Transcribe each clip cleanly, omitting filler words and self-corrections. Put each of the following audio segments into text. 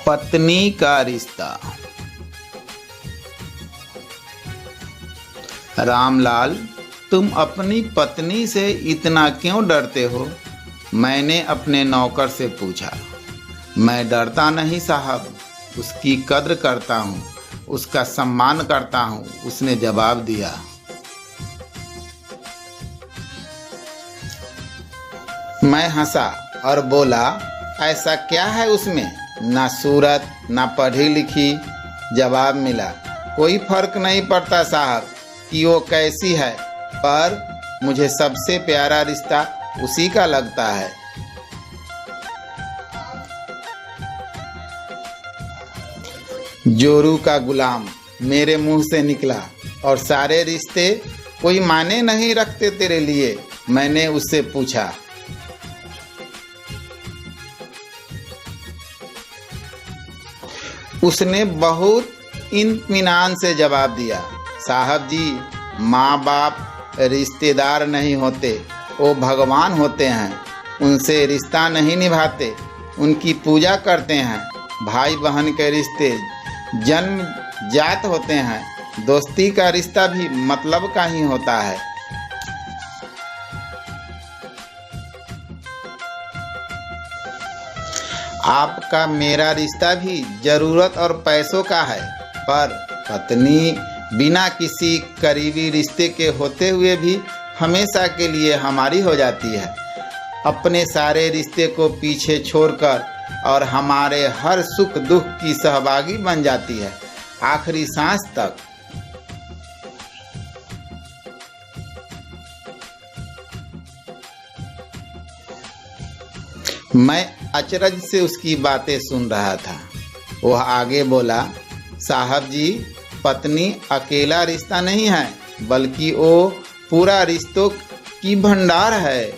पत्नी का रिश्ता। रामलाल, तुम अपनी पत्नी से इतना क्यों डरते हो? मैंने अपने नौकर से पूछा। मैं डरता नहीं साहब, उसकी कद्र करता हूँ, उसका सम्मान करता हूँ, उसने जवाब दिया। मैं हंसा और बोला, ऐसा क्या है उसमें? ना सूरत, ना पढ़ी लिखी। जवाब मिला, कोई फर्क नहीं पड़ता साहब कि वो कैसी है, पर मुझे सबसे प्यारा रिश्ता उसी का लगता है। जोरू का गुलाम मेरे मुंह से निकला। और सारे रिश्ते कोई माने नहीं रखते तेरे लिए? मैंने उससे पूछा। उसने बहुत इत्मीनान से जवाब दिया, साहब जी, माँ बाप रिश्तेदार नहीं होते, वो भगवान होते हैं। उनसे रिश्ता नहीं निभाते, उनकी पूजा करते हैं। भाई बहन के रिश्ते जन्म जात होते हैं, दोस्ती का रिश्ता भी मतलब का ही होता है। आपका मेरा रिश्ता भी जरूरत और पैसों का है, पर पत्नी बिना किसी करीबी रिश्ते के होते हुए भी हमेशा के लिए हमारी हो जाती है। अपने सारे रिश्ते को पीछे छोड़कर और हमारे हर सुख दुख की सहभागी बन जाती है, आखिरी सांस तक। मैं अचरज से उसकी बातें सुन रहा था। वह आगे बोला, साहब जी, पत्नी अकेला रिश्ता नहीं है, बल्कि वो पूरा रिश्तों की भंडार है।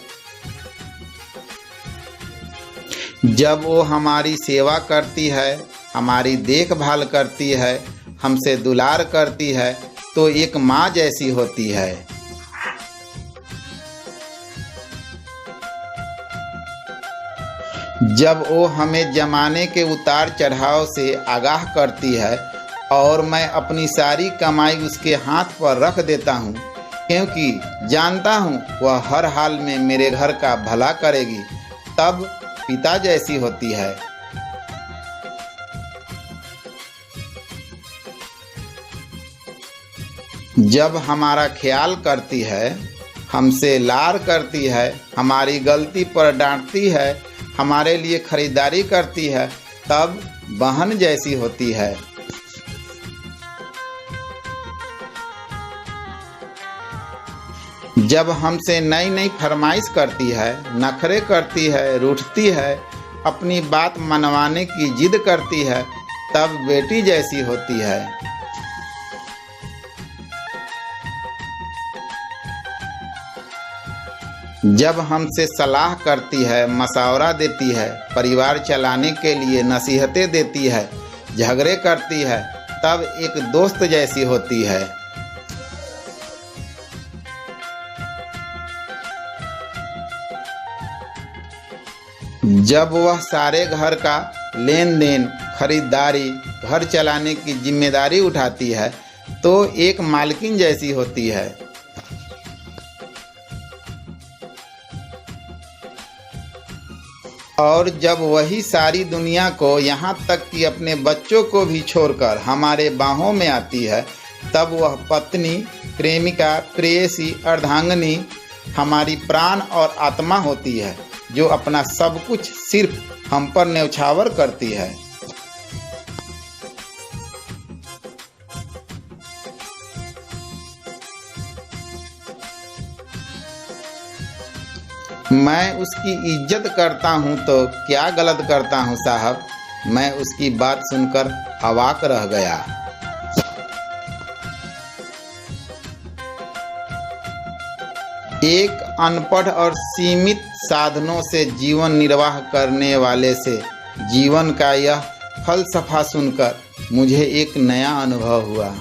जब वो हमारी सेवा करती है, हमारी देखभाल करती है, हमसे दुलार करती है, तो एक माँ जैसी होती है। जब वो हमें जमाने के उतार चढ़ाव से आगाह करती है और मैं अपनी सारी कमाई उसके हाथ पर रख देता हूँ, क्योंकि जानता हूँ वह हर हाल में मेरे घर का भला करेगी, तब पिता जैसी होती है। जब हमारा ख्याल करती है, हमसे लाड करती है, हमारी गलती पर डांटती है, हमारे लिए खरीदारी करती है, तब बहन जैसी होती है। जब हमसे नई नई फरमाइश करती है, नखरे करती है, रूठती है, अपनी बात मनवाने की जिद करती है, तब बेटी जैसी होती है। जब हमसे सलाह करती है, मशवरा देती है, परिवार चलाने के लिए नसीहतें देती है, झगड़े करती है, तब एक दोस्त जैसी होती है। जब वह सारे घर का लेन देन, खरीदारी, घर चलाने की जिम्मेदारी उठाती है, तो एक मालकिन जैसी होती है। और जब वही सारी दुनिया को, यहाँ तक कि अपने बच्चों को भी छोड़कर हमारे बाहों में आती है, तब वह पत्नी, प्रेमिका, प्रेयसी, अर्धांगिनी हमारी प्राण और आत्मा होती है, जो अपना सब कुछ सिर्फ हम पर न्यौछावर करती है। मैं उसकी इज्जत करता हूँ तो क्या गलत करता हूँ साहब? मैं उसकी बात सुनकर अवाक रह गया। एक अनपढ़ और सीमित साधनों से जीवन निर्वाह करने वाले से जीवन का यह फलसफा सुनकर मुझे एक नया अनुभव हुआ।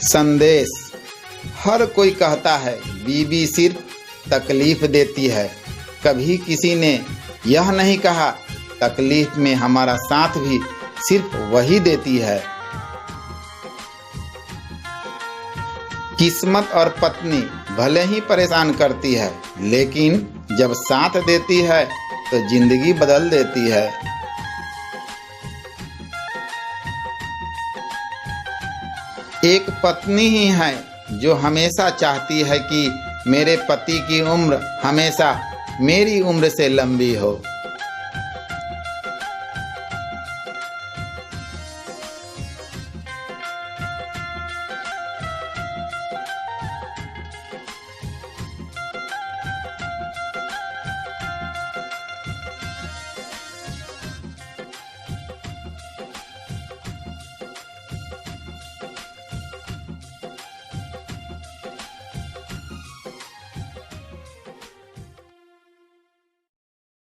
संदेश। हर कोई कहता है बीवी सिर्फ तकलीफ देती है, कभी किसी ने यह नहीं कहा, तकलीफ में हमारा साथ भी सिर्फ वही देती है। किस्मत और पत्नी भले ही परेशान करती है, लेकिन जब साथ देती है तो जिंदगी बदल देती है। एक पत्नी ही है जो हमेशा चाहती है कि मेरे पति की उम्र हमेशा मेरी उम्र से लंबी हो।